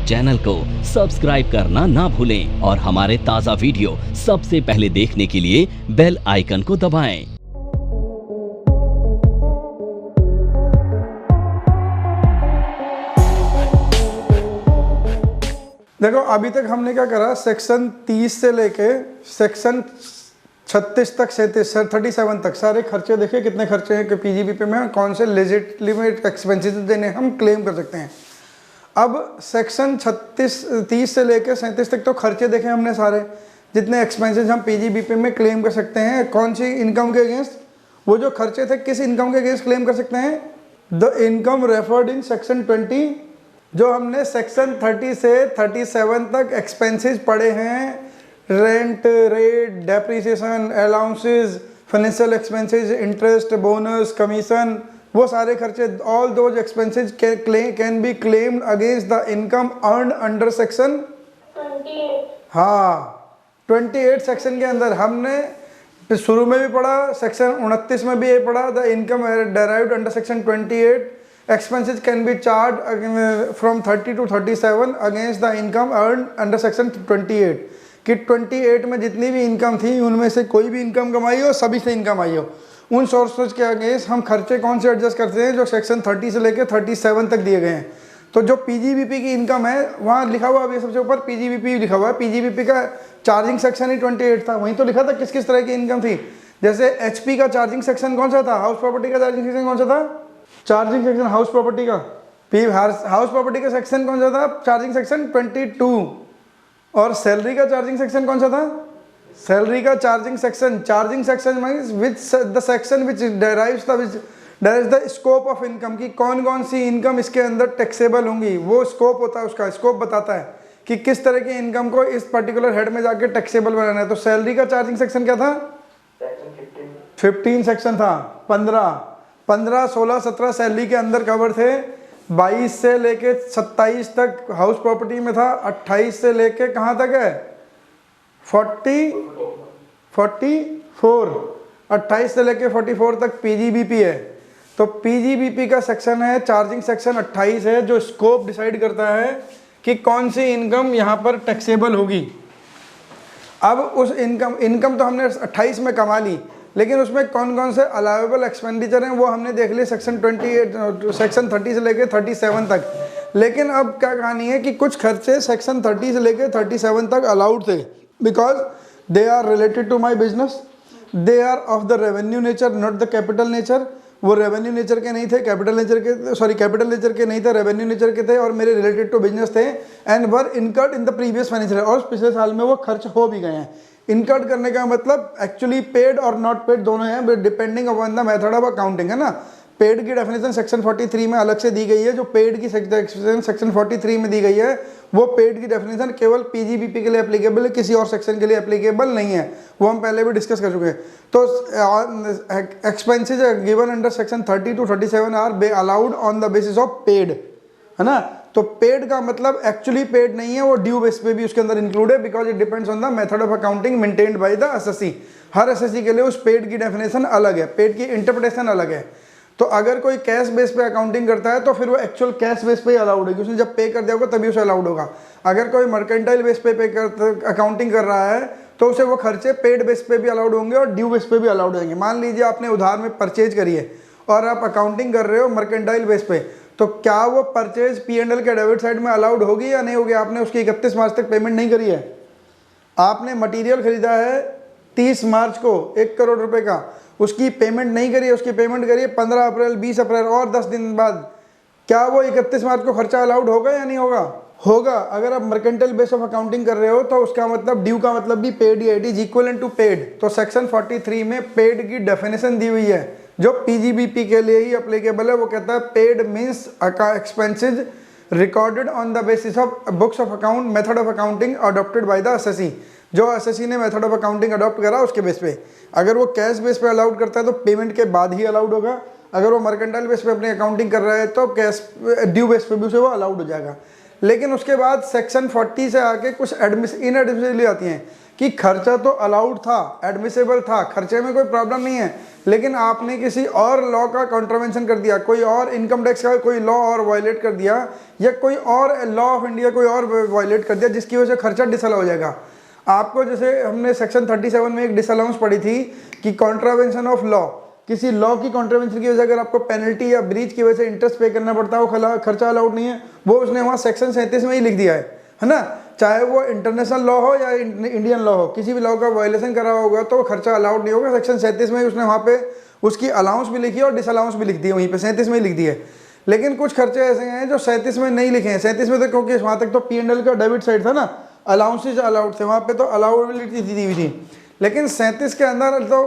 Channel को subscribe करना ना भूलें और हमारे ताज़ा वीडियो सबसे पहले देखने के लिए बेल आइकन को दबाएं। देखो अभी तक हमने क्या करा, सेक्शन 30 से लेके सेक्शन 36 तक 37 तक सारे खर्चे देखे, कितने खर्चे हैं कि पीजीबीपी में कौन से लेजिटिमेट एक्सपेंसेस देने हम क्लेम कर सकते हैं। अब सेक्शन 30 से लेके 37 तक तो खर्चे देखे हमने सारे, जितने एक्सपेंसेस हम पीजीबीपी में क्लेम कर सकते हैं कौन सी इनकम के अगेंस्ट। वो जो खर्चे थे किस इनकम के अगेंस्ट क्लेम कर सकते हैं, the income referred in section 20। जो हमने सेक्शन 30 से 37 तक एक्सपेंसेस पढ़े हैं, rent, rate, depreciation, allowances, financial expenses, interest, bonus, commission, वो सारे खर्चे, all those expenses can be claimed against the income earn under section 28। हाँ 28 सेक्शन के अंदर हमने शुरू में भी पढ़ा, सेक्शन 29 में भी ये पढ़ा, the income derived under section 28 expenses can be charged from 30 to 37 against the income earned under section 28 कि 28 में जितनी भी इनकम थी उनमें से कोई भी इनकम कमाई हो, सभी से इनकम आई हो, उन सोर्सेज के अगेंस्ट हम खर्चे कौन से एडजस्ट करते हैं जो सेक्शन 30 से लेकर 37 तक दिए गए हैं। तो जो पीजीबीपी की इनकम है वहाँ लिखा हुआ अभी सबसे ऊपर पीजीबीपी लिखा हुआ है, पीजीबीपी का चार्जिंग सेक्शन ही 28 था, वहीं तो लिखा था किस किस तरह की इनकम थी। जैसे एचपी का चार्जिंग सेक्शन कौन सा था, हाउस प्रॉपर्टी का चार्जिंग सेक्शन कौन सा था, चार्जिंग सेक्शन हाउस प्रॉपर्टी का, हाउस प्रॉपर्टी का सेक्शन कौन सा था, चार्जिंग सेक्शन 22। और सैलरी का चार्जिंग सेक्शन कौन सा था, सैलरी का charging section means which the section which डेराइव्स the scope of income की कौन कौन सी इनकम इसके अंदर टैक्सेबल होंगी, वो स्कोप होता है, उसका स्कोप बताता है कि किस तरह की इनकम को इस पर्टिकुलर हेड में जाके टैक्सेबल बनाना है। तो सैलरी का चार्जिंग सेक्शन क्या था, 15 सेक्शन था, 15, 16, 17 सैलरी के अंदर कवर थे, 22 से लेके 27 तक हाउस प्रॉपर्टी में था, 28 से लेके कहाँ तक है 44, 28 से लेके 44 तक पीजीबीपी है। तो पीजीबीपी का सेक्शन है, चार्जिंग सेक्शन 28 है, जो स्कोप डिसाइड करता है कि कौन सी इनकम यहाँ पर टैक्सेबल होगी। अब उस इनकम तो हमने 28 में कमा ली, लेकिन उसमें कौन कौन से अलाउेबल एक्सपेंडिचर हैं वो हमने देख लिए सेक्शन 30 से लेके 37 तक। लेकिन अब क्या कहानी है कि कुछ खर्चे सेक्शन 30 से लेके 37 तक अलाउड थे, because they are related to my business, they are of the revenue nature not the capital nature. वो रेवेन्यू नेचर के नहीं थे, कैपिटल नेचर के नहीं थे, रेवेन्यू नेचर के थे और मेरे रिलेटेड टू बिजनेस थे, and were incurred in the previous financial, और पिछले साल में वो खर्च हो भी गए हैं। इनकर्ड करने का मतलब एक्चुअली पेड और नॉट पेड दोनों हैं, depending upon the method of accounting, है ना। पेड की डेफिनेशन सेक्शन 43 में अलग से दी गई है, जो पेड की सेक्शन 43 में दी गई है वो पेड की डेफिनेशन केवल पीजीबीपी के लिए एप्लीकेबल है, किसी और सेक्शन के लिए एप्लीकेबल नहीं है, वो हम पहले भी डिस्कस कर चुके हैं। तो expenses given under section 30 to 37 are allowed on the basis of paid, है ना। तो पेड का मतलब एक्चुअली पेड नहीं है, वो ड्यू बेस पे भी उसके अंदर इंक्लूड है, because it depends on the method of accounting maintained by the assessee. Her SSC के लिए उस पेड की डेफिनेशन अलग है, पेड की इंटरप्रिटेशन अलग है। तो अगर कोई कैश बेस पे अकाउंटिंग करता है तो फिर वो एक्चुअल कैश बेस पे ही अलाउड है, उसने जब पे कर दिया होगा तभी उसे अलाउड होगा। अगर कोई मर्केंटाइल बेस पे अकाउंटिंग कर रहा है तो उसे वो खर्चे पेड बेस पे भी अलाउड होंगे और ड्यू बेस पे भी अलाउड होंगे। मान लीजिए आपने उधार में परचेज करी है और आप अकाउंटिंग कर रहे हो मर्केंटाइल बेस पे, तो क्या वो परचेज P&L के डेबिट साइड में अलाउड होगी या नहीं होगी। आपने उसकी 31 मार्च तक पेमेंट नहीं करी है, आपने मटेरियल खरीदा है 30 मार्च को 1 करोड़ रुपए का, उसकी पेमेंट नहीं करी है, उसकी पेमेंट करिए 15 अप्रैल, 20 अप्रैल और 10 दिन बाद, क्या वो 31 मार्च को खर्चा अलाउड होगा या नहीं होगा, होगा। अगर आप मर्केंटाइल बेस ऑफ अकाउंटिंग कर रहे हो तो उसका मतलब ड्यू का मतलब भी पेड ही है, it is equivalent to paid. तो सेक्शन 43 में पेड की डेफिनेशन दी हुई है जो पीजीबीपी के लिए ही एप्लीकेबल है। वो कहता है paid means expenses recorded on the basis of books of account method of accounting adopted by the assessee. जो एसएससी ने मेथड ऑफ अकाउंटिंग अडॉप्ट करा उसके बेस पे, अगर वो कैश बेस पे अलाउड करता है तो पेमेंट के बाद ही अलाउड होगा, अगर वो मर्केंटाइल बेस पे अपनी अकाउंटिंग कर रहा है तो कैश ड्यू बेस पे भी उसे वो अलाउड हो जाएगा। लेकिन उसके बाद सेक्शन 40 से आके कुछ इनएडमिसिबल आती हैं कि खर्चा तो अलाउड था, एडमिसेबल था, खर्चे में कोई प्रॉब्लम नहीं है, लेकिन आपने किसी और लॉ का कॉन्ट्रावेंशन कर दिया, कोई और इनकम टैक्स का कोई लॉ और वायलेट कर दिया, या कोई और लॉ ऑफ इंडिया कोई और वायलेट कर दिया, जिसकी वजह से खर्चा डिसअलाउ हो जाएगा। आपको जैसे हमने सेक्शन 37 में एक डिसअलाउंस पढ़ी थी कि कॉन्ट्रावेंशन ऑफ लॉ, किसी लॉ की कॉन्ट्रावेंशन की वजह से अगर आपको पेनल्टी या ब्रीच की वजह से इंटरेस्ट पे करना पड़ता है, वो खर्चा अलाउड नहीं है, वो उसने वहाँ सेक्शन 37 में ही लिख दिया है ना। चाहे वो इंटरनेशनल लॉ हो या इंडियन लॉ हो, किसी भी लॉ का वायलेशन करा होगा तो खर्चा अलाउड नहीं होगा। सेक्शन 37 में उसने वहाँ पे उसकी अलाउंस भी लिखी है और डिसअलाउंस भी लिख दी है, वहीं पे 37 में ही लिख दी है। लेकिन कुछ खर्चे ऐसे हैं जो 37 में नहीं लिखे हैं। 37 में तो क्योंकि वहाँ तक तो P&L का डेबिट साइड था ना, अलाउंसेज अलाउड थे, वहाँ पे तो अलाउबिलिटी दी हुई थी। लेकिन 37 के अंदर तो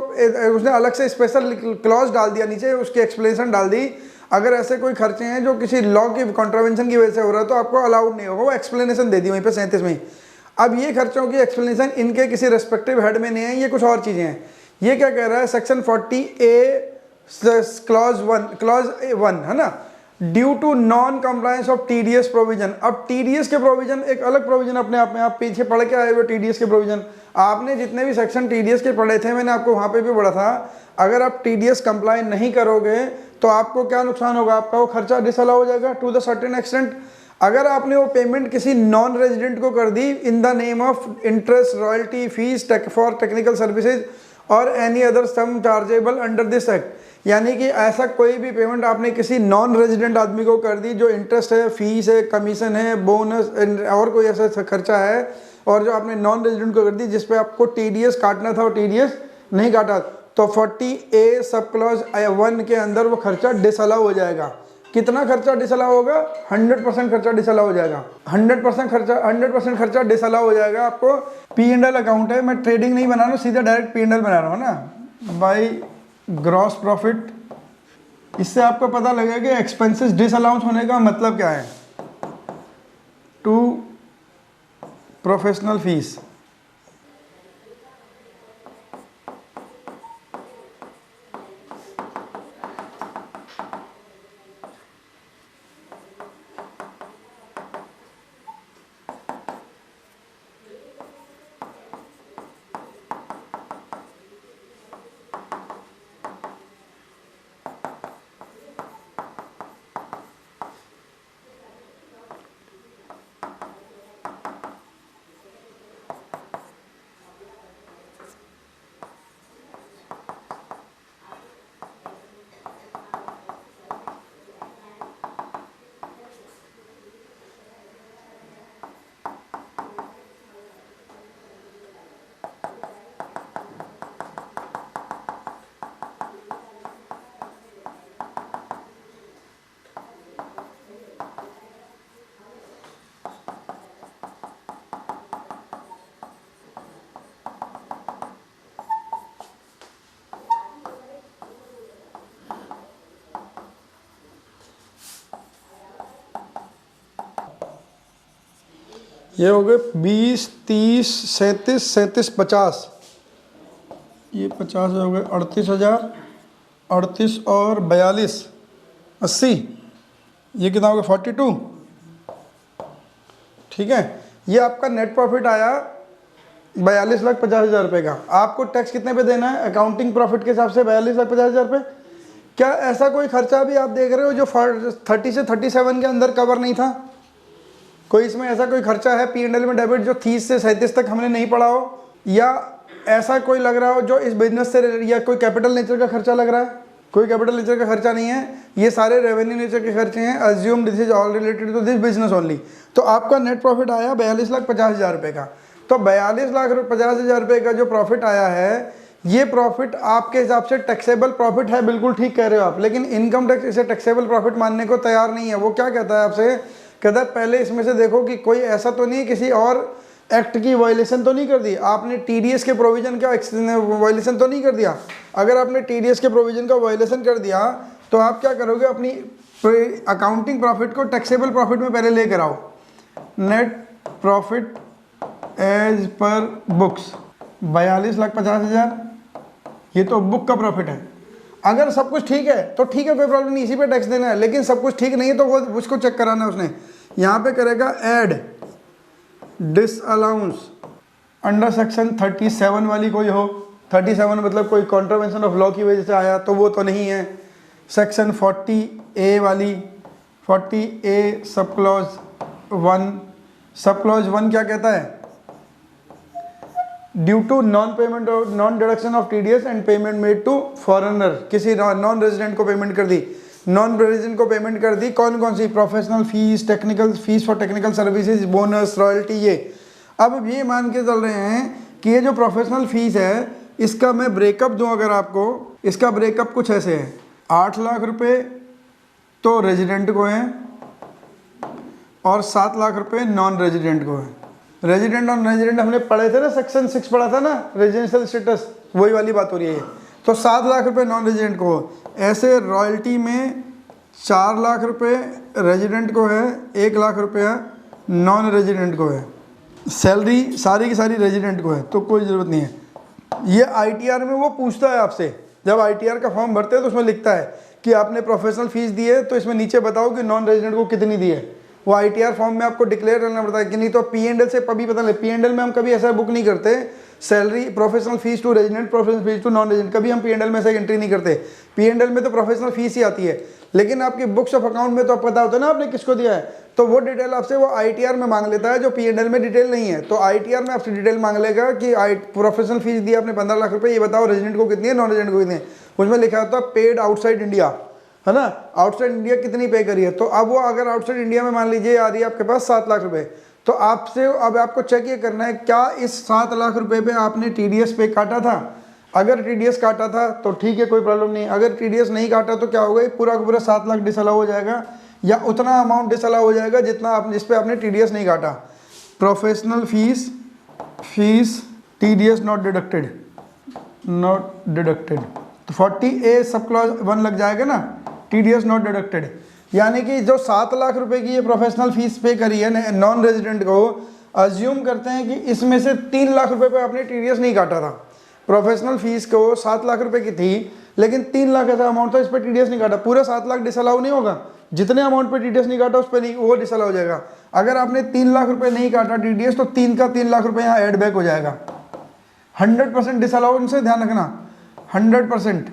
उसने अलग से स्पेशल क्लॉज डाल दिया, नीचे उसकी एक्सप्लेनेशन डाल दी, अगर ऐसे कोई खर्चे हैं जो किसी लॉ की कॉन्ट्रावेंशन की वजह से हो रहा है तो आपको अलाउड नहीं होगा, वो एक्सप्लेनेशन दे दी वहीं पे 37 में। अब ये खर्चों की एक्सप्लेनेशन इनके किसी रेस्पेक्टिव हेड में नहीं है, ये कुछ और चीज़ें हैं। ये क्या कह रहा है, सेक्शन 40A क्लॉज 1 है ना, due to non compliance of TDS provision. अब TDS के प्रोविजन एक अलग प्रोविजन अपने आप में, आप पीछे पढ़ के आए हुए TDS के प्रोविजन, आपने जितने भी सेक्शन TDS के पढ़े थे, मैंने आपको वहाँ पे भी पढ़ा था, अगर आप TDS कंप्लाई नहीं करोगे तो आपको क्या नुकसान होगा, आपका वो खर्चा डिसअलाउ हो जाएगा टू द सर्टेन एक्सटेंट। अगर आपने वो पेमेंट किसी नॉन रेजिडेंट को कर दी in the name of interest, royalty, fees for technical services और any other sum chargeable under this act, यानी कि ऐसा कोई भी पेमेंट आपने किसी नॉन रेजिडेंट आदमी को कर दी, जो इंटरेस्ट है, फीस है, कमीशन है, बोनस और कोई ऐसा खर्चा है, और जो आपने नॉन रेजिडेंट को कर दी जिस पे आपको TDS काटना था और TDS नहीं काटा, तो 40A सब क्लॉज 1 के अंदर वो खर्चा डिसअलाउ हो जाएगा। कितना खर्चा डिसअलाउ होगा, 100% खर्चा डिसअलाउ हो जाएगा। 100% खर्चा डिसअलाउ हो जाएगा। आपको P&L अकाउंट है, मैं ट्रेडिंग नहीं बना रहा हूँ, सीधा डायरेक्ट P&L बना रहा हूँ ना, बाई ग्रॉस प्रॉफिट। इससे आपको पता लगेगा कि एक्सपेंसेस डिसअलाउंस होने का मतलब क्या है। टू प्रोफेशनल फीस, ये हो गए 20, 30, 37, 37, 50, ये 50 हो गए 38,000, 38 और 42, 80, ये कितना हो गया 42। ठीक है, ये आपका नेट प्रॉफिट आया 42,50,000 रुपये का। आपको टैक्स कितने पे देना है, अकाउंटिंग प्रॉफिट के हिसाब से 42,50,000 रुपये। क्या ऐसा कोई खर्चा भी आप देख रहे हो जो 30 से 37 के अंदर कवर नहीं था? कोई इसमें ऐसा कोई खर्चा है P&L में डेबिट जो 30 से 37 तक हमने नहीं पढ़ा हो, या ऐसा कोई लग रहा हो जो इस बिजनेस से, या कोई कैपिटल नेचर का खर्चा लग रहा है? कोई कैपिटल नेचर का खर्चा नहीं है, ये सारे रेवेन्यू नेचर के खर्चे हैं। Assume this is all related to this business only. तो आपका नेट प्रॉफिट आया 42,50,000 रुपये का। तो 42,50,000 रुपये का जो प्रॉफिट आया है, ये प्रॉफिट आपके हिसाब से टैक्सेबल प्रॉफिट है, बिल्कुल ठीक कह रहे हो आप। लेकिन इनकम टैक्स इसे टैक्सेबल प्रॉफिट मानने को तैयार नहीं है। वो क्या कहता है आपसे, कहता है पहले इसमें से देखो कि कोई ऐसा तो नहीं, किसी और एक्ट की वायलेशन तो नहीं कर दी आपने, TDS के प्रोविजन का वायलेशन तो नहीं कर दिया। अगर आपने TDS के प्रोविजन का वायलेशन कर दिया तो आप क्या करोगे, अपनी अकाउंटिंग प्रॉफिट को टैक्सेबल प्रॉफिट में पहले लेकर आओ। Net profit as per books 42,50,000, ये तो बुक का प्रॉफिट है। अगर सब कुछ ठीक है तो ठीक है, कोई प्रॉब्लम नहीं, इसी पे टैक्स देना है। लेकिन सब कुछ ठीक नहीं है तो वो उसको चेक कराना है उसने। यहाँ पे करेगा ऐड डिसअलाउंस अंडर सेक्शन 37 वाली कोई हो, 37 मतलब कोई कॉन्ट्रावेंशन ऑफ लॉ की वजह से आया तो वो तो नहीं है। सेक्शन 40A वाली 40A सब क्लॉज 1 क्या कहता है? ड्यू टू नॉन पेमेंट और non deduction of TDS and payment made to foreigner, किसी नॉन रेजिडेंट को पेमेंट कर दी, नॉन रेजिडेंट को पेमेंट कर दी, कौन कौन सी? Professional fees, technical fees for technical services, bonus, royalty, ये। अब ये मान के चल रहे हैं कि ये जो प्रोफेशनल फीस है इसका मैं ब्रेकअप दूं अगर आपको, इसका ब्रेकअप कुछ ऐसे है, 8 लाख रुपए तो रेजिडेंट को है और 7 लाख रुपए नॉन रेजिडेंट को है। रेजिडेंट और नॉन रेजिडेंट हमने पढ़े थे ना, सेक्शन 6 पढ़ा था ना, रेजिडेंशियल स्टेटस, वही वाली बात हो रही है। तो 7 लाख रुपए नॉन रेजिडेंट को, ऐसे रॉयल्टी में 4 लाख रुपए रेजिडेंट को है, 1 लाख रुपया नॉन रेजिडेंट को है। सैलरी सारी की सारी रेजिडेंट को है तो कोई ज़रूरत नहीं है। ये ITR में वो पूछता है आपसे, जब ITR का फॉर्म भरते हैं तो उसमें लिखता है कि आपने प्रोफेशनल फीस दी है तो इसमें नीचे बताओ कि नॉन रेजिडेंट को कितनी दी है। वो ITR फॉर्म में आपको डिक्लेयर करना पड़ता है कि नहीं तो P&L से कभी पता नहीं, P&L में हम कभी ऐसा बुक नहीं करते salary professional fees to resident, professional fees to non resident, कभी हम P&L में से एंट्री नहीं करते। P&L में तो प्रोफेशनल फीस ही आती है, लेकिन आपकी बुक्स ऑफ अकाउंट में तो आप पता होता है ना आपने किसको दिया है, तो वो डिटेल आपसे वो ITR में मांग लेता है, जो P&L में डिटेल नहीं है। तो ITR में आपसे डिटेल मांग लेगा कि प्रोफेशनल फीस दी आपने 15 लाख रुपए, ये बताओ रेजिडेंट को कितनी है, नॉन रेजिडेंट को कितनी है। उसमें लिखा होता है पेड आउटसाइड इंडिया, है ना, आउटसाइड इंडिया कितनी पे करी है। तो अब वो अगर आउटसाइड इंडिया में मान लीजिए आ रही है आपके पास 7 लाख रुपए, तो आपसे अब आपको चेक ये करना है क्या इस 7 लाख रुपए पे आपने TDS पे काटा था। अगर TDS काटा था तो ठीक है, कोई प्रॉब्लम नहीं। अगर TDS नहीं काटा तो क्या होगा, पूरा का पूरा 7 लाख डिसअलाउ हो जाएगा, या उतना अमाउंट डिसअलाउ हो जाएगा जितना आप जिस पे आपने TDS नहीं काटा। Professional fees TDS not deducted, तो 40A सब क्लॉज 1 लग जाएगा ना, TDS नॉट डिडक्टेड। यानी कि जो 7 लाख रुपए की ये प्रोफेशनल फीस पे करी है नॉन रेजिडेंट को, अज्यूम करते हैं कि इसमें से 3 लाख रुपए पे आपने TDS नहीं काटा था। प्रोफेशनल फीस को 7 लाख रुपए की थी, लेकिन 3 लाख ऐसा अमाउंट था, इस पर TDS नहीं काटा, पूरा 7 लाख डिसअलाउ नहीं होगा। जितने अमाउंट पे TDS नहीं काटा उस पर नहीं, वो डिसअलाउ हो जाएगा। अगर आपने 3 लाख रुपए नहीं काटा TDS तो 3 का 3 लाख रुपए यहाँ एड बैक हो जाएगा। 100% डिसअलाउ, इनसे ध्यान रखना, 100%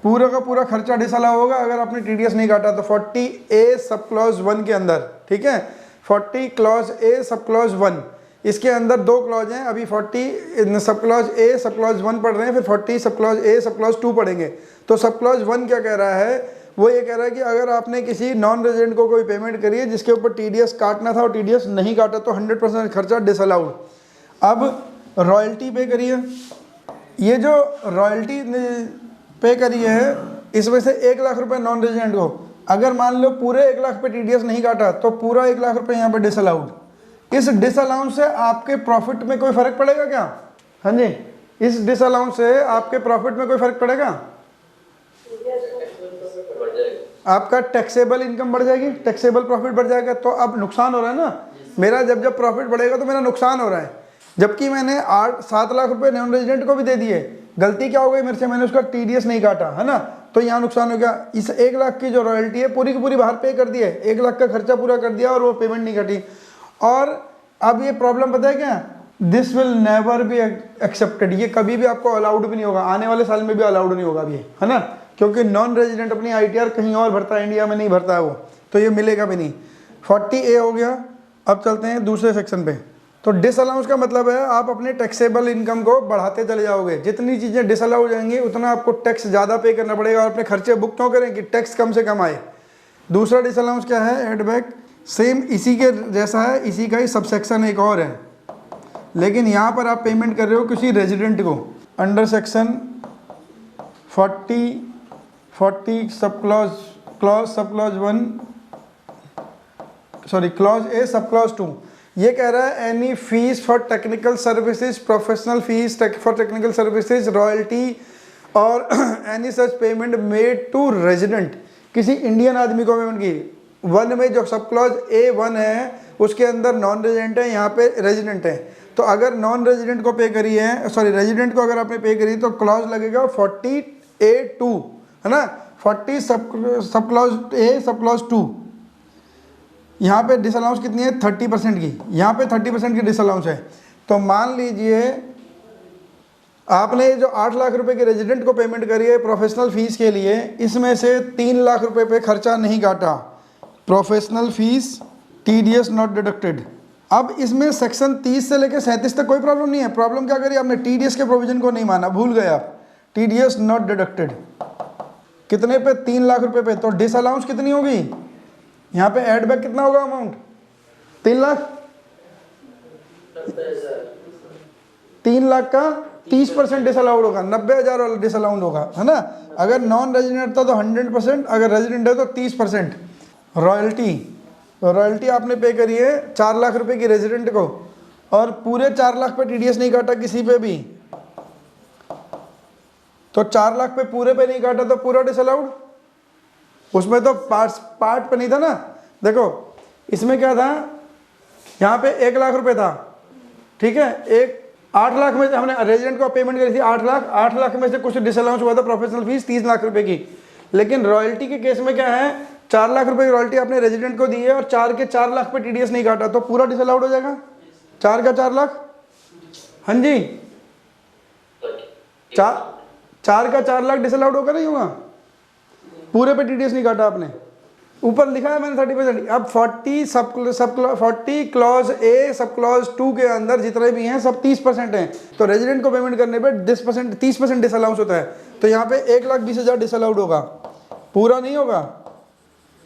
पूरा का पूरा खर्चा डिसअलाउ होगा अगर आपने TDS नहीं काटा। तो 40A सब क्लॉज 1 के अंदर, ठीक है, 40 क्लॉज A सब क्लॉज 1, इसके अंदर 2 क्लॉज हैं। अभी 40 sub clause A sub clause 1 पढ़ रहे हैं, फिर 40 sub clause A sub clause 2 पढ़ेंगे। तो सब क्लॉज 1 क्या कह रहा है, वो ये कह रहा है कि अगर आपने किसी नॉन रेजिडेंट को कोई पेमेंट करी है जिसके ऊपर TDS काटना था और TDS नहीं काटा तो 100% खर्चा डिसअलाउड। अब रॉयल्टी पे करिए, ये जो रॉयल्टी पे करी है इसमें से 1 लाख रुपए नॉन रेजिडेंट को, अगर मान लो पूरे 1 लाख पे TDS नहीं काटा तो पूरा 1 लाख रुपए यहाँ पे डिसअलाउड। इस डिसअलाउंस से आपके प्रॉफिट में कोई फर्क पड़ेगा क्या? हाँ जी, इस डिसअलाउंस से आपके प्रॉफिट में कोई फर्क पड़ेगा? आपका टैक्सेबल इनकम बढ़ जाएगी, टैक्सेबल प्रॉफिट बढ़ जाएगा। तो अब नुकसान हो रहा है ना मेरा, जब प्रॉफिट बढ़ेगा तो मेरा नुकसान हो रहा है, जबकि मैंने 7 लाख रुपए नॉन रेजिडेंट को भी दे दिए। गलती क्या हो गई मेरे से, मैंने उसका TDS नहीं काटा, है ना, तो यहाँ नुकसान हो गया। इस 1 लाख की जो रॉयल्टी है पूरी की पूरी बाहर पे कर दी है, 1 लाख का खर्चा पूरा कर दिया और वो पेमेंट नहीं कटी। और अब ये प्रॉब्लम पता है क्या, this will never be accepted, ये कभी भी आपको अलाउड भी नहीं होगा, आने वाले साल में भी अलाउड नहीं होगा ये, है ना, क्योंकि नॉन रेजिडेंट अपनी ITR कहीं और भरता है, इंडिया में नहीं भरता है वो, तो ये मिलेगा भी नहीं। 40A हो गया। अब चलते हैं दूसरे सेक्शन पे। तो डिसअलाउंस का मतलब है आप अपने टैक्सेबल इनकम को बढ़ाते चले जाओगे, जितनी चीज़ें डिसअलाउ हो जाएंगी उतना आपको टैक्स ज़्यादा पे करना पड़ेगा, और अपने खर्चे बुक क्यों करें कि टैक्स कम से कम आए। दूसरा डिसअलाउंस क्या है, एडबैक, सेम इसी के जैसा है, इसी का ही सबसेक्शन एक और है, लेकिन यहाँ पर आप पेमेंट कर रहे हो किसी रेजिडेंट को under section 40 sub clause A sub clause 2। ये कह रहा है any fees for technical services, professional fees for technical services, royalty और any such payment made to resident, किसी इंडियन आदमी को पेमेंट की। 1 में जो सब क्लॉज A1 है उसके अंदर नॉन रेजिडेंट है, यहाँ पे रेजिडेंट है। तो अगर नॉन रेजिडेंट को पे करी है, सॉरी रेजिडेंट को अगर आपने पे करी तो क्लॉज लगेगा 40A2, है ना, 40 sub clause A sub clause 2। यहाँ पे डिसअलाउंस कितनी है, 30% की, यहाँ पे 30% की डिसअलाउंस है। तो मान लीजिए आपने जो 8 लाख रुपए के रेजिडेंट को पेमेंट करी है प्रोफेशनल फीस के लिए, इसमें से 3 लाख रुपए पे खर्चा नहीं काटा, professional fees TDS not deducted. अब इसमें सेक्शन 30 से लेकर 37 तक कोई प्रॉब्लम नहीं है। प्रॉब्लम क्या करी आपने, TDS के प्रोविजन को नहीं माना, भूल गए आप, TDS नॉट डिडक्टेड। कितने पे, 3 लाख रुपए पे। तो डिसअलाउंस कितनी होगी यहाँ पे, एडबैक कितना होगा अमाउंट, 3 लाख, 3 लाख का 30% डिसअलाउड होगा, 90,000 वाला डिसअलाउड होगा, है ना। अगर नॉन रेजिडेंट था तो 100%, अगर रेजिडेंट है तो 30%। रॉयल्टी, रॉयल्टी आपने पे करी है 4 लाख रुपए की रेजिडेंट को, और पूरे 4 लाख पे TDS नहीं काटा किसी पे भी, तो 4 लाख पे पूरे पे नहीं काटा तो पूरा डिसअलाउड। उसमें तो पार्ट पे नहीं था ना। देखो इसमें क्या था, यहाँ पे 1 लाख रुपए था, ठीक है, 8 लाख में से हमने रेजिडेंट को पेमेंट करी थी 8 लाख, 8 लाख में से कुछ डिसअलाउंस हुआ था प्रोफेशनल फीस 30 लाख रुपए की। लेकिन रॉयल्टी के केस में क्या है, 4 लाख रुपए की रॉयल्टी आपने रेजिडेंट को दी है और 4 के 4 लाख पे TDS नहीं काटा, तो पूरा डिसअलाउड हो जाएगा। 4 का 4 लाख, हाँ जी, 4 का 4 लाख डिसअलाउड होगा, नहीं होगा, पूरे पे TDS नहीं काटा आपने। ऊपर लिखा है मैंने 30%। अब 40 क्लॉज ए सब क्लॉज 2 के अंदर जितने भी हैं सब 30% हैं, तो रेजिडेंट को पेमेंट करने पे 30% डिसअलाउंस होता है। तो यहाँ पे 1,20,000 डिसअलाउड होगा, पूरा नहीं होगा।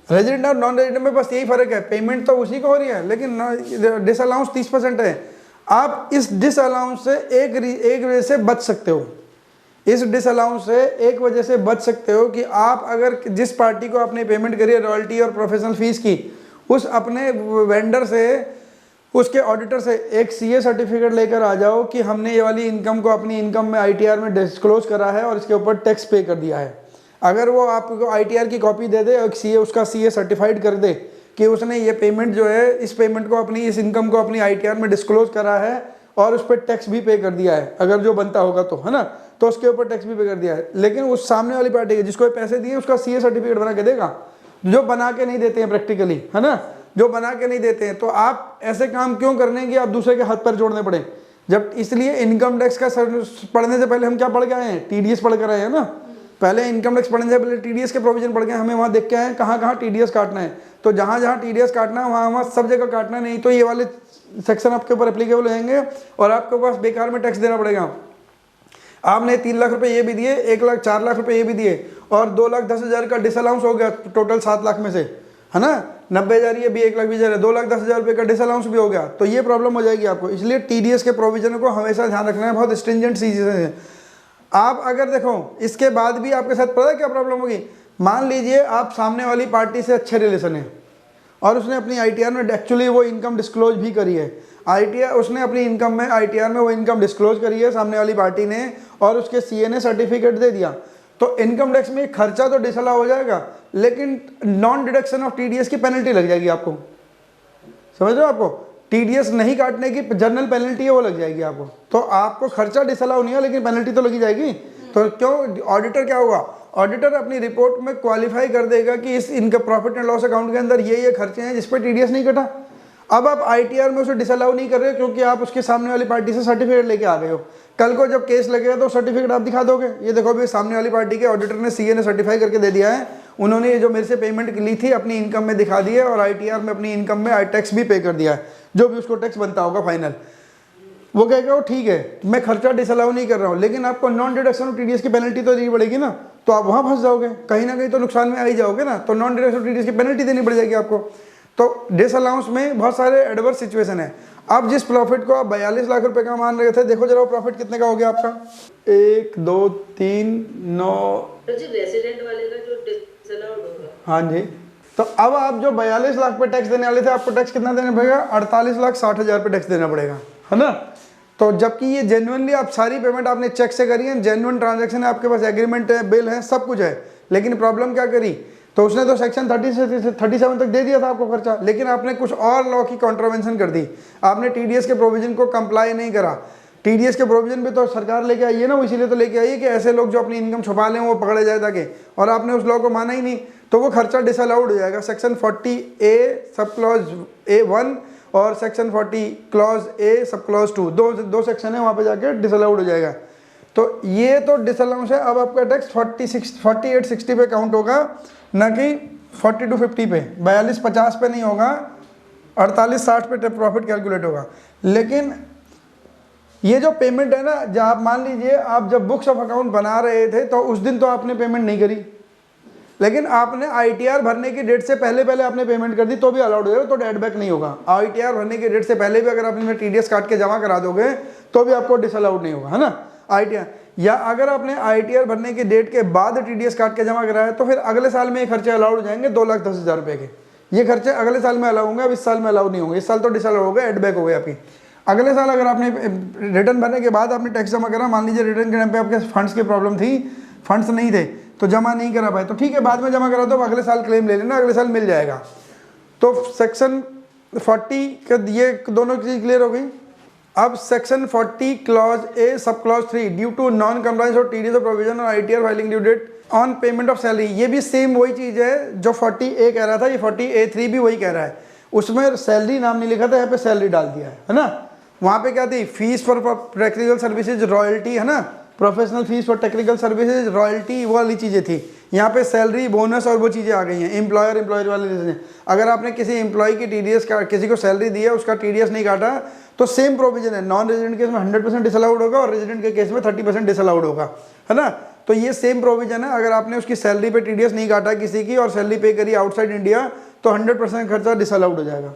रेजिडेंट और नॉन रेजिडेंट में बस यही फर्क है, पेमेंट तो उसी को हो रही है लेकिन डिसअलाउंस 30% है। आप इस डिसअलाउंस से एक वजह से बच सकते हो, इस डिसअलाउंस से एक वजह से बच सकते हो कि आप अगर जिस पार्टी को आपने पेमेंट करी है रॉयल्टी और प्रोफेशनल फीस की, उस अपने वेंडर से, उसके ऑडिटर से एक CA सर्टिफिकेट लेकर आ जाओ कि हमने ये वाली इनकम को अपनी इनकम में ITR में डिस्क्लोज करा है और इसके ऊपर टैक्स पे कर दिया है। अगर वो आपको ITR की कॉपी दे दे और CA उसका CA सर्टिफाइड कर दे कि उसने ये पेमेंट जो है, इस पेमेंट को अपनी, इस इनकम को अपनी ITR में डिस्क्लोज करा है और उस पर टैक्स भी पे कर दिया है, अगर जो बनता होगा तो, है ना, तो उसके ऊपर टैक्स भी पे कर दिया है। लेकिन उस सामने वाली पार्टी के जिसको पैसे दिए उसका CA सर्टिफिकेट बना के देगा, जो बना के नहीं देते हैं प्रैक्टिकली, है ना, जो बना के नहीं देते हैं। तो आप ऐसे काम क्यों करने कि आप दूसरे के हाथ पर जोड़ने पड़े, जब इसलिए इनकम टैक्स का पढ़ने से पहले हम क्या पढ़ के आए हैं, TDS पढ़ कर आए हैं ना। पहले इनकम टैक्स पढ़ने से पहले TDS के प्रोविजन पढ़ के हमें वहाँ देख के आए कहाँ कहाँ TDS काटना है। तो जहाँ जहाँ TDS काटना है वहाँ सब जगह काटना, नहीं तो ये वाले सेक्शन आपके ऊपर एप्लीकेबल रहेंगे और आपके पास बेकार में टैक्स देना पड़ेगा। आपने 3 लाख रुपए ये भी दिए, 4 लाख रुपए ये भी दिए और 2,10,000 का डिसअलाउंस हो गया टोटल 7 लाख में से, है ना, 90,000 ये भी 1,20,000 है, 2,10,000 रुपये का डिसअलाउंस भी हो गया, तो ये प्रॉब्लम हो जाएगी आपको। इसलिए TDS के प्रोविजन को हमेशा ध्यान रखना है, बहुत स्ट्रिंजेंट चीज़ें हैं। आप अगर देखो इसके बाद भी आपके साथ पता है क्या प्रॉब्लम होगी, मान लीजिए आप सामने वाली पार्टी से अच्छे रिलेशन है और उसने अपनी ITR में एक्चुअली वो इनकम डिस्क्लोज भी करी है, ITR उसने अपनी इनकम में ITR में वो इनकम डिस्क्लोज करी है सामने वाली पार्टी ने और उसके CA ने सर्टिफिकेट दे दिया, तो इनकम टैक्स में खर्चा तो डिसअलाउ हो जाएगा, लेकिन नॉन डिडक्शन ऑफ TDS की पेनल्टी लग जाएगी आपको। समझ रहे हो, आपको TDS नहीं काटने की जनरल पेनल्टी है वो लग जाएगी आपको। तो आपको खर्चा डिसअलाउ नहीं है लेकिन पेनल्टी तो लगी जाएगी। तो क्यों, ऑडिटर क्या होगा, ऑडिटर अपनी रिपोर्ट में क्वालिफाई कर देगा कि इस इनका प्रॉफिट एंड लॉस अकाउंट के अंदर ये खर्चे हैं जिस पर TDS नहीं कटा। अब आप ITR में उसे डिसअलाउ नहीं कर रहे हो क्योंकि आप उसके सामने वाली पार्टी से सर्टिफिकेट लेके आ गए हो। कल को जब केस लगेगा तो सर्टिफिकेट आप दिखा दोगे, ये देखो भाई सामने वाली पार्टी के ऑडिटर ने CA ने सर्टिफाई करके दे दिया है, उन्होंने ये जो मेरे से पेमेंट ली थी अपनी इनकम में दिखा दी है और ITR में अपनी इनकम में टैक्स भी पे कर दिया है, जो भी उसको टैक्स बनता होगा फाइनल। वो कहेगा वो ठीक है मैं खर्चा डिसअलाउ नहीं कर रहा हूँ, लेकिन आपको नॉन डिडक्शन ऑफ TDS की पेनल्टी तो देनी पड़ेगी ना, तो आप वहाँ फंस जाओगे, कहीं ना कहीं तो नुकसान में आ ही जाओगे ना, तो नॉन डिडक्शन ऑफ TDS की पेनल्टी देनी पड़ जाएगी आपको। तो डिसअलाउंस में बहुत सारे एडवर्स सिचुएशन है। अब जिस प्रॉफिट को आप 42 लाख रुपए का मान रहे थे, देखो जरा वो प्रॉफिट कितने का हो गया आपका, 1 2 3 9, रेसिडेंट वाले का जो डिसअलाउड होगा, हाँ जी। तो अब आप जो 42 लाख पे टैक्स देने वाले थे, आपको टैक्स कितना देना पड़ेगा, 48,60,000 पे टैक्स देना पड़ेगा, है ना। तो जबकि ये जेन्युइनली आप सारी पेमेंट आपने चेक से करी है, जेन्युइन ट्रांजैक्शन है, आपके पास एग्रीमेंट है, बिल है, सब कुछ है, लेकिन प्रॉब्लम क्या करी, तो उसने तो सेक्शन 30 से 37 तक दे दिया था आपको खर्चा, लेकिन आपने कुछ और लॉ की कॉन्ट्रावेंशन कर दी, आपने TDS के प्रोविजन को कंप्लाई नहीं करा। TDS के प्रोविजन भी तो सरकार लेके आई है ना, वो इसीलिए तो लेके आई है कि ऐसे लोग जो अपनी इनकम छुपा लें वो पकड़े जाए ताकि, और आपने उस लॉ को माना ही नहीं, तो वो खर्चा डिसअलाउड हो जाएगा। Section 40A sub clause A1 और section 40 clause A sub clause 2, दो सेक्शन है, वहाँ पे जाके डिसअलाउड हो जाएगा। तो ये तो डिसअलाउंस है। अब आपका टैक्स 4860 पे काउंट होगा, ना कि 4250 पे, 4250 पे नहीं होगा, 4860 पे प्रॉफिट कैलकुलेट होगा। लेकिन ये जो पेमेंट है ना, जब आप मान लीजिए आप जब बुक्स ऑफ अकाउंट बना रहे थे तो उस दिन तो आपने पेमेंट नहीं करी, लेकिन आपने आईटीआर भरने की डेट से पहले पहले आपने पेमेंट कर दी तो भी अलाउड हो जाएगा, तो एड बैक नहीं होगा। आईटीआर भरने की डेट से पहले भी अगर आप इसमें टीडीएस काट के जमा करा दोगे तो भी आपको डिसअलाउड नहीं होगा, है ना आईटीआर। या अगर आपने आईटीआर भरने की डेट के बाद टीडीएस काट के जमा कराया तो फिर अगले साल में ये खर्चे अलाउड हो जाएंगे 2,10,000 रुपये के। ये खर्चे अगले साल में अलाउ होंगे, अब इस साल में अलाउ नहीं होंगे। इस साल तो डिसअलाउड हो गया, एड बैक हो गया आपकी। अगले साल अगर आपने रिटर्न भरने के बाद आपने टैक्स जमा करा, मान लीजिए रिटर्न के टाइम पे आपके फंड्स की प्रॉब्लम थी, फंड्स नहीं थे तो जमा नहीं करा पाए, तो ठीक है बाद में जमा करा तो अगले साल क्लेम ले लेना, अगले साल मिल जाएगा। तो सेक्शन 40 का ये दोनों चीज़ क्लियर हो गई। अब section 40 clause A sub clause 3 due to non compliance और टीडीएस प्रोविजन और ITR filing due date on payment of salary, ये भी सेम वही चीज़ है जो 40A कह रहा था, ये 40A3 भी वही कह रहा है। उसमें सैलरी नाम नहीं लिखा था, यहाँ पे सैलरी डाल दिया है ना। वहाँ पे क्या थी, fees for technical services royalty, है ना, professional fees for technical services royalty, वो वाली चीज़ें थी। यहाँ पे सैलरी बोनस और वो चीज़ें आ गई हैं, एम्प्लॉयर वाली चीज़ें। अगर आपने किसी एम्प्लॉय की टीडीएस का किसी को सैलरी दी है, उसका टीडीएस नहीं काटा, तो सेम प्रोविजन है। नॉन रेजिडेंट केस में 100% डिसअलाउड होगा और रेजिडेंट के केस में 30% डिसअलाउड होगा, है ना। तो ये सेम प्रोविजन है। अगर आपने उसकी सैलरी पे टीडीएस नहीं काटा किसी की और सैलरी पे करी आउटसाइड इंडिया तो 100% खर्चा डिसअलाउड हो जाएगा,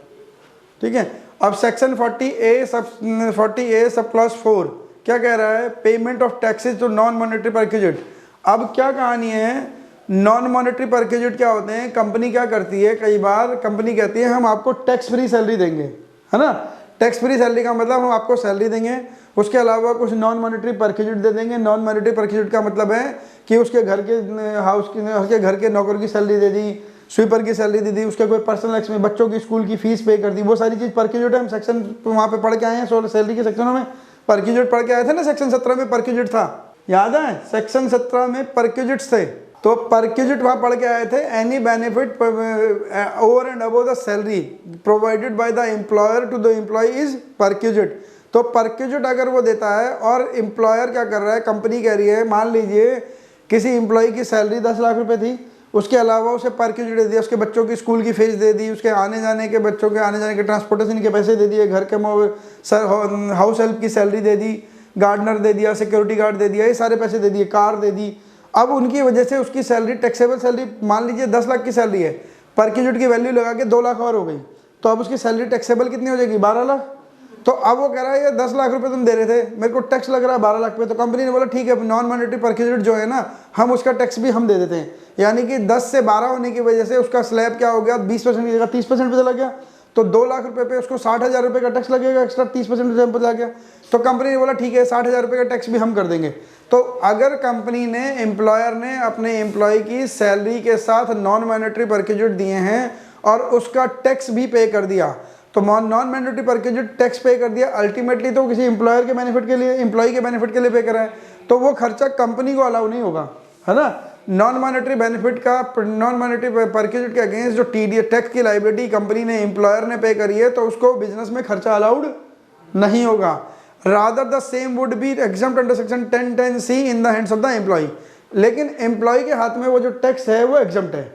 ठीक है। अब सेक्शन 40A सब क्लॉज 4 क्या कह रहा है, payment of taxes to non monetary perquisite. अब क्या कहानी है, नॉन मॉनेटरी परक्यूजिट क्या होते हैं, कंपनी क्या करती है, कई बार कंपनी कहती है हम आपको टैक्स फ्री सैलरी देंगे, है ना। टैक्स फ्री सैलरी का मतलब हम आपको सैलरी देंगे, उसके अलावा कुछ नॉन मॉनेटरी परक्यूजिट दे देंगे। नॉन मॉनेटरी परक्यूजिट का मतलब है कि उसके घर के घर के नौकर की सैलरी दे दी, स्वीपर की सैलरी दे दी, उसके कोई पर्सनल एक्स में बच्चों की स्कूल की फीस पे कर दी, वो सारी चीज़ परक्यूजिट है। हम सेक्शन वहाँ पे पढ़ के आए हैं, सैलरी के सेक्शनों में परक्यूजिट पढ़ के आए थे ना। सेक्शन 17 में परक्यूजिट था, याद है, सेक्शन 17 में परक्यूजिट्स थे। तो परक्यूजिट वहाँ पढ़ के आए थे, any benefit over and above the salary provided by the employer to the employee is perquisite. तो परक्यूजिट अगर वो देता है और एम्प्लॉयर क्या कर रहा है, कंपनी कह रही है, मान लीजिए किसी एम्प्लॉय की सैलरी 10 लाख रुपए थी, उसके अलावा उसे परक्यूजिट दे दिया, उसके बच्चों की स्कूल की फीस दे दी, उसके आने जाने के बच्चों के आने जाने के ट्रांसपोर्टेशन के पैसे दे दिए, घर के हाउस हेल्प की सैलरी दे दी, गार्डनर दे दिया, सिक्योरिटी गार्ड दे दिया, ये सारे पैसे दे दिए, कार दे दी। अब उनकी वजह से उसकी सैलरी टैक्सेबल सैलरी मान लीजिए 10 लाख की सैलरी है, परक्यूजिट की वैल्यू लगा के 2 लाख और हो गई, तो अब उसकी सैलरी टैक्सेबल कितनी हो जाएगी, 12 लाख। तो अब वो कह रहा है ये 10 लाख रुपए तुम दे रहे थे, मेरे को टैक्स लग रहा है 12 लाख पे। तो कंपनी ने बोला ठीक है, नॉन मॉनेटरी परक्यूजिट जो है ना, हम उसका टैक्स भी हम दे देते हैं। यानी कि 10 से 12 होने की वजह से उसका स्लैब क्या हो गया, 20% की जगह 30% पे चला गया। तो 2 लाख रुपए पे उसको 60,000 रुपये का टैक्स लगेगा, एक्स्ट्रा 30% पे चला गया। तो कंपनी ने बोला ठीक है, 60,000 रुपये का टैक्स भी हम कर देंगे। तो अगर कंपनी ने, एम्प्लॉयर ने अपने एम्प्लॉय की सैलरी के साथ नॉन मॉनेटरी परक्यूजिट दिए हैं और उसका टैक्स भी पे कर दिया, तो नॉन मैंडेटरी परक्यूजिट टैक्स पे कर दिया, अल्टीमेटली तो किसी एम्प्लॉयर के बेनिफिट के लिए, एम्प्लॉय के बेनिफिट के लिए पे करा है, तो वो खर्चा कंपनी को अलाउ नहीं होगा, है ना। नॉन मॉनेटरी बेनिफिट का, नॉन मॉनेटरी परक्यूजिट के अगेंस्ट जो टीडीएस टैक्स की लाइबिलिटी कंपनी ने, एम्प्लॉयर ने पे करी है, तो उसको बिजनेस में खर्चा अलाउड नहीं होगा। Rather the same would be exempt under section 1010C in the hands of the employee. लेकिन एम्प्लॉय के हाथ में वो जो टैक्स है वो एग्जम्प्ट है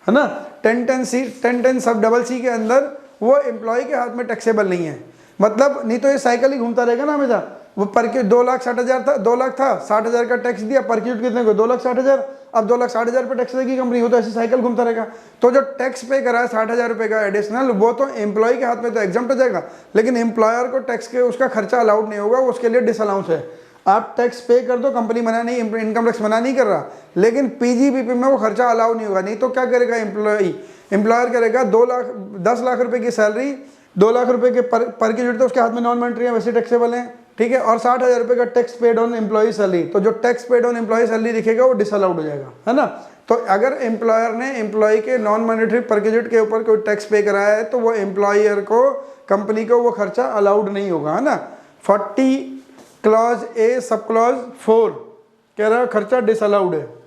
ना। 1010 सब डबल सी के अंदर वो एम्प्लॉय के हाथ में टैक्सेबल नहीं है। मतलब नहीं तो ये साइकिल ही घूमता रहेगा ना हमेशा। वो परक्यूट 2,60,000 था, 2 लाख था, 60,000 का टैक्स दिया, परक्यूट कितने को, 2,60,000, अब 2,60,000 पे टैक्स देगी कंपनी, हो तो ऐसी साइकिल घूमता रहेगा। तो जो टैक्स पे करा है 60,000 रुपये का एडिशनल, वो तो एम्प्लॉय के हाथ में तो एग्जम्प्ट हो जाएगा, लेकिन एम्प्लॉयर को टैक्स के उसका खर्चा अलाउड नहीं होगा, उसके लिए डिसअलाउंस है। आप टैक्स पे कर दो, कंपनी मना नहीं, इनकम टैक्स मना नहीं कर रहा, लेकिन पीजीबीपी में वो खर्चा अलाउ नहीं होगा। नहीं तो क्या करेगा एम्प्लॉयर करेगा, 10 लाख रुपए की सैलरी, 2 लाख रुपए के परक्यूजिट तो उसके हाथ में नॉन मॉनेटरी है, वैसे टैक्सेबल है, ठीक है, और 60,000 रुपये का tax paid on employee salary, तो जो tax paid on employee salary दिखेगा वो डिसअलाउड हो जाएगा, है ना। तो अगर एम्प्लॉयर ने एम्प्लॉय के नॉन मॉनेटरी परक्यूजिट के ऊपर कोई टैक्स पे कराया है तो वो एम्प्लॉयर को, कंपनी को वो खर्चा अलाउड नहीं होगा, है ना। 40 क्लॉज ए सब क्लॉज 4 कह रहा है खर्चा डिसअलाउड है।